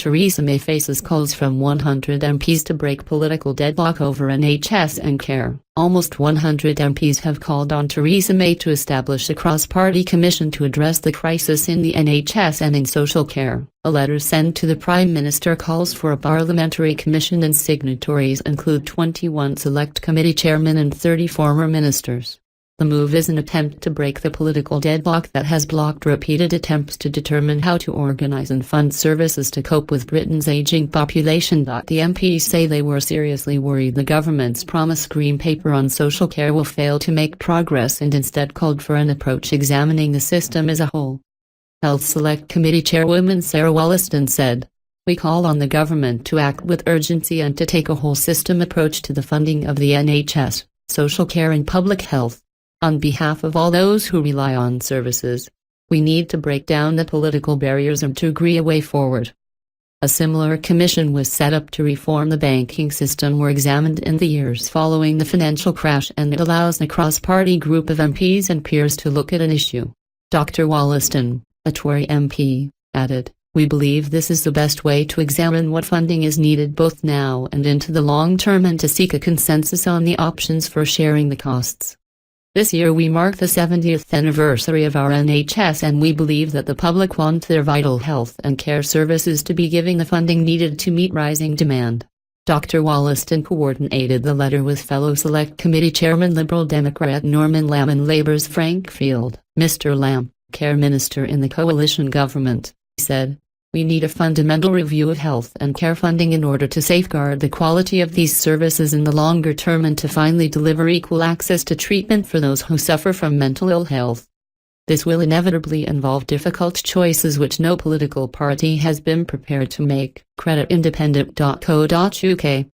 Theresa May faces calls from 100 MPs to break political deadlock over NHS and care. Almost 100 MPs have called on Theresa May to establish a cross-party commission to address the crisis in the NHS and in social care. A letter sent to the Prime Minister calls for a parliamentary commission, and signatories include 21 select committee chairmen and 30 former ministers. The move is an attempt to break the political deadlock that has blocked repeated attempts to determine how to organise and fund services to cope with Britain's ageing population. The MPs say they were seriously worried the government's promised Green Paper on social care will fail to make progress, and instead called for an approach examining the system as a whole. Health Select Committee Chairwoman Sarah Wollaston said, "We call on the government to act with urgency and to take a whole-system approach to the funding of the NHS, social care and public health. On behalf of all those who rely on services, we need to break down the political barriers and to agree a way forward." A similar commission was set up to reform the banking system were examined in the years following the financial crash, and it allows a cross-party group of MPs and peers to look at an issue. Dr. Wollaston, a Tory MP, added, "We believe this is the best way to examine what funding is needed both now and into the long term, and to seek a consensus on the options for sharing the costs. This year we mark the 70th anniversary of our NHS, and we believe that the public want their vital health and care services to be given the funding needed to meet rising demand." Dr. Wollaston coordinated the letter with fellow Select Committee Chairman Liberal Democrat Norman Lamb and Labour's Frank Field. Mr. Lamb, Care Minister in the coalition government, said, "We need a fundamental review of health and care funding in order to safeguard the quality of these services in the longer term, and to finally deliver equal access to treatment for those who suffer from mental ill health. This will inevitably involve difficult choices which no political party has been prepared to make." Credit Independent.co.uk